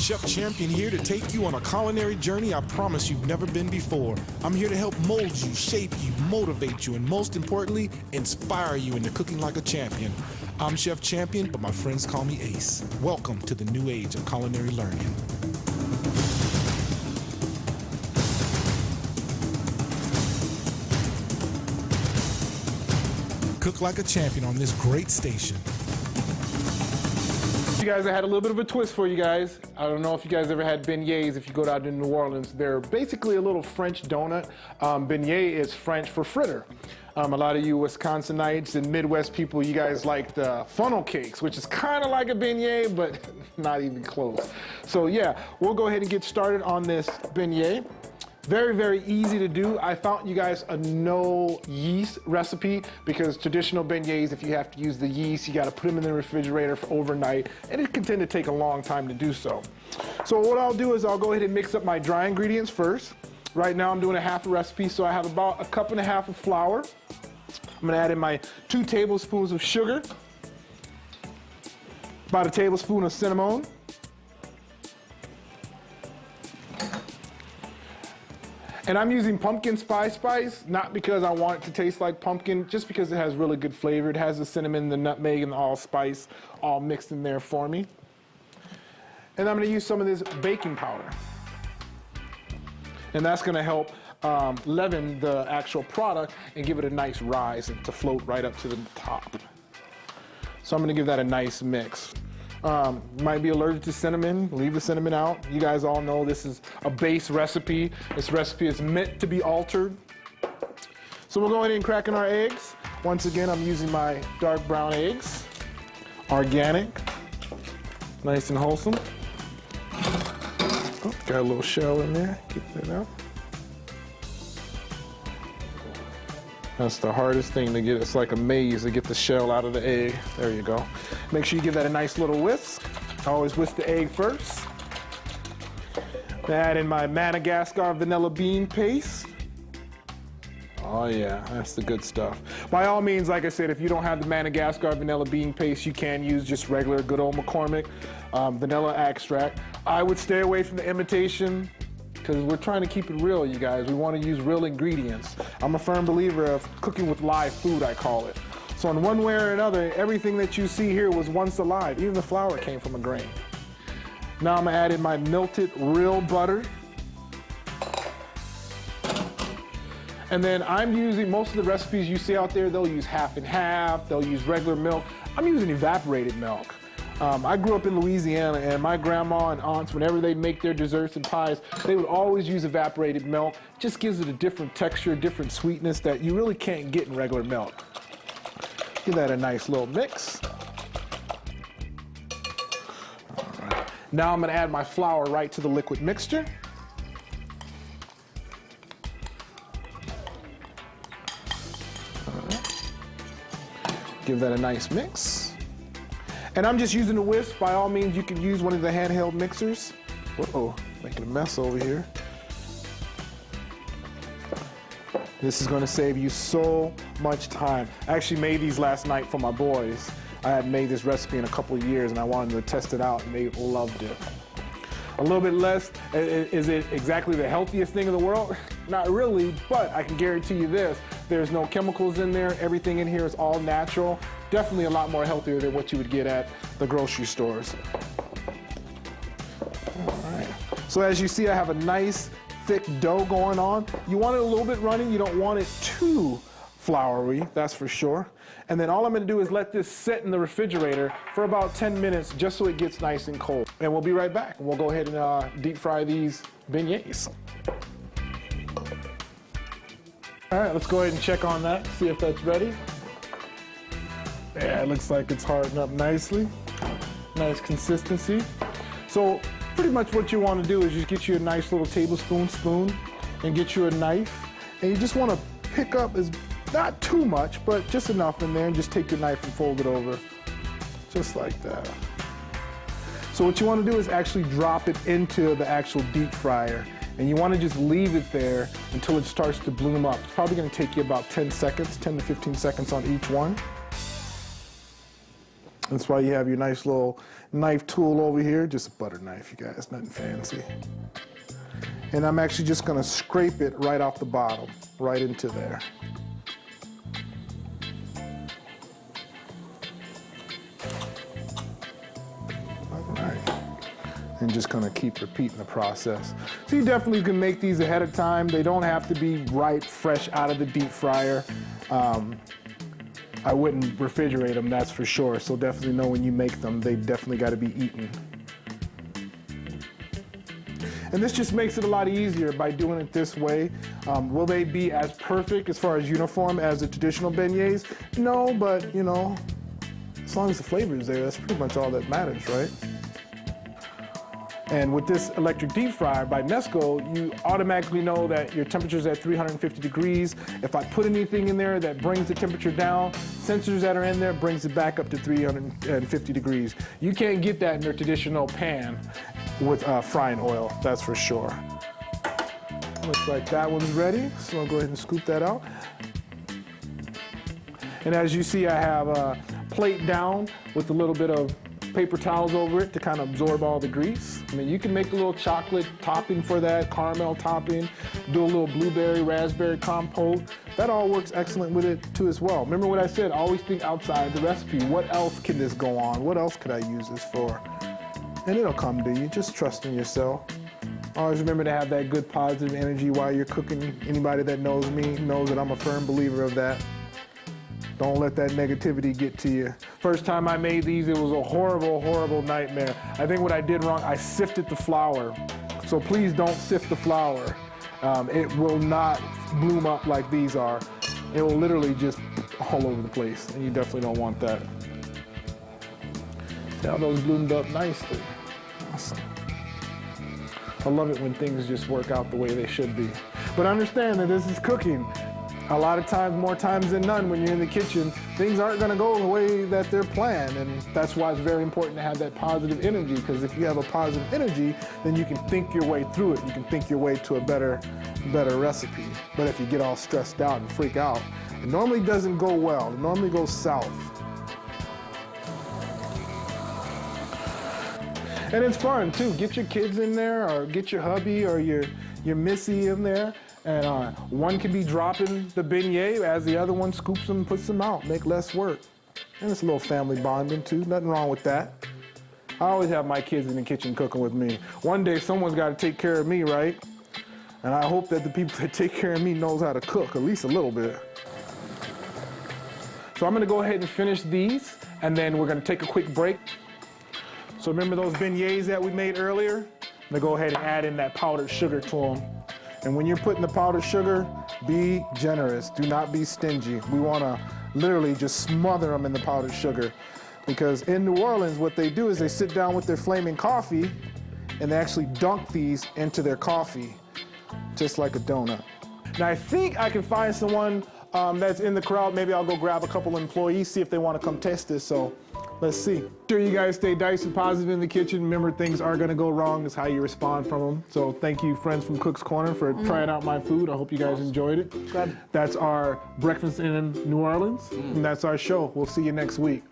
Chef Champion here to take you on a culinary journey I promise you've never been before. I'm here to help mold you, shape you, motivate you, and most importantly, inspire you into cooking like a champion. I'm Chef Champion, but my friends call me Ace. Welcome to the new age of culinary learning. Cook like a champion on this great station. You guys, I had a little bit of a twist for you guys. I don't know if you guys ever had beignets if you go down to New Orleans. They're basically a little French donut. Beignet is French for fritter. A lot of you Wisconsinites and Midwest people, you guys like the funnel cakes, which is kind of like a beignet, but not even close. So yeah, we'll go ahead and get started on this beignet. Very, very easy to do. I found you guys a no yeast recipe because traditional beignets, if you have to use the yeast, you got to put them in the refrigerator for overnight, and it can tend to take a long time to do so. So what I'll do is I'll go ahead and mix up my dry ingredients first. Right now I'm doing a half a recipe, so I have about 1.5 cups of flour. I'm going to add in my 2 tablespoons of sugar, about 1 tablespoon of cinnamon, and I'm using pumpkin spice, not because I want it to taste like pumpkin, just because it has really good flavor. It has the cinnamon, the nutmeg, and the allspice all mixed in there for me. And I'm going to use some of this baking powder. And that's going to help leaven the actual product and give it a nice rise and to float right up to the top. So I'm going to give that a nice mix. Might be allergic to cinnamon, leave the cinnamon out. You guys all know this is a base recipe. This recipe is meant to be altered. So we'll go ahead and crack in our eggs. Once again, I'm using my dark brown eggs, organic, nice and wholesome. Oh, got a little shell in there, keep that out. That's the hardest thing to get. It's like a maze to get the shell out of the egg. There you go. Make sure you give that a nice little whisk. I always whisk the egg first. Add in my Madagascar vanilla bean paste. Oh yeah, that's the good stuff. By all means, like I said, if you don't have the Madagascar vanilla bean paste, you can use just regular good old McCormick vanilla extract. I would stay away from the imitation, because we're trying to keep it real, you guys. We want to use real ingredients. I'm a firm believer of cooking with live food, I call it. So in one way or another, everything that you see here was once alive. Even the flour came from a grain. Now I'm going to add in my melted real butter. And then I'm using, most of the recipes you see out there, they'll use half and half, they'll use regular milk. I'm using evaporated milk. I grew up in Louisiana, and my grandma and aunts, whenever they make their desserts and pies, they would always use evaporated milk. It just gives it a different texture, different sweetness that you really can't get in regular milk. Give that a nice little mix. All right. Now I'm going to add my flour right to the liquid mixture. All right. Give that a nice mix. And I'm just using a whisk. By all means, you can use one of the handheld mixers. Uh-oh, making a mess over here. This is going to save you so much time. I actually made these last night for my boys. I had made this recipe in a couple of years, and I wanted to test it out, and they loved it. A little bit less. Is it exactly the healthiest thing in the world? Not really, but I can guarantee you this. There's no chemicals in there. Everything in here is all natural. Definitely a lot more healthier than what you would get at the grocery stores. All right. So as you see, I have a nice thick dough going on. You want it a little bit runny. You don't want it too floury, that's for sure. And then all I'm going to do is let this sit in the refrigerator for about 10 minutes just so it gets nice and cold. And we'll be right back. We'll go ahead and deep fry these beignets. All right, let's go ahead and check on that, see if that's ready. Yeah, it looks like it's hardened up nicely. Nice consistency. So pretty much what you want to do is just get you a nice little tablespoon spoon and get you a knife. And you just want to pick up, not too much, but just enough in there, and just take your knife and fold it over. Just like that. So what you want to do is actually drop it into the actual deep fryer. And you want to just leave it there until it starts to bloom up. It's probably going to take you about 10 seconds, 10 to 15 seconds on each one. That's why you have your nice little knife tool over here, just a butter knife, you guys, nothing fancy. And I'm actually just gonna scrape it right off the bottom, right into there. All right. And just gonna keep repeating the process. So you definitely can make these ahead of time. They don't have to be right fresh out of the deep fryer. I wouldn't refrigerate them, that's for sure. So definitely know when you make them, they definitely gotta be eaten. And this just makes it a lot easier by doing it this way. Will they be as perfect as far as uniform as the traditional beignets? No, but you know, as long as the flavor is there, that's pretty much all that matters, right? And with this electric deep fryer by Nesco, you automatically know that your temperature is at 350 degrees. If I put anything in there that brings the temperature down, sensors that are in there brings it back up to 350 degrees. You can't get that in your traditional pan with frying oil, that's for sure. Looks like that one's ready, so I'll go ahead and scoop that out. And as you see, I have a plate down with a little bit of paper towels over it to kind of absorb all the grease. I mean, you can make a little chocolate topping for that, caramel topping, do a little blueberry, raspberry compote. That all works excellent with it too as well. Remember what I said, always think outside the recipe. What else can this go on? What else could I use this for? And it'll come to you, just trust in yourself. Always remember to have that good positive energy while you're cooking. Anybody that knows me knows that I'm a firm believer of that. Don't let that negativity get to you. First time I made these, it was a horrible, horrible nightmare. I think what I did wrong, I sifted the flour. So please don't sift the flour. It will not bloom up like these are. It will literally just all over the place, and you definitely don't want that. See how those bloomed up nicely. Awesome. I love it when things just work out the way they should be. But understand that this is cooking. A lot of times, more times than none, when you're in the kitchen, things aren't going to go the way that they're planned, and that's why it's very important to have that positive energy, because if you have a positive energy, then you can think your way through it. You can think your way to a better recipe. But if you get all stressed out and freak out, it normally doesn't go well. It normally goes south. And it's fun, too. Get your kids in there, or get your hubby or your missy in there. And one can be dropping the beignet as the other one scoops them and puts them out. Make less work. And it's a little family bonding too. Nothing wrong with that. I always have my kids in the kitchen cooking with me. One day someone's got to take care of me, right? And I hope that the people that take care of me knows how to cook, at least a little bit. So I'm going to go ahead and finish these, and then we're going to take a quick break. So remember those beignets that we made earlier? I'm going to go ahead and add in that powdered sugar to them. And when you're putting the powdered sugar, be generous. Do not be stingy. We want to literally just smother them in the powdered sugar. Because in New Orleans, what they do is they sit down with their flaming coffee and they actually dunk these into their coffee, just like a donut. Now, I think I can find someone that's in the crowd. Maybe I'll go grab a couple employees, see if they want to come test this. So let's see. Sure, you guys stay nice and positive in the kitchen. Remember, things are going to go wrong. It's how you respond from them. So thank you, friends from Cook's Corner, for trying out my food. I hope you guys enjoyed it. Good. That's our breakfast in New Orleans, and that's our show. We'll see you next week.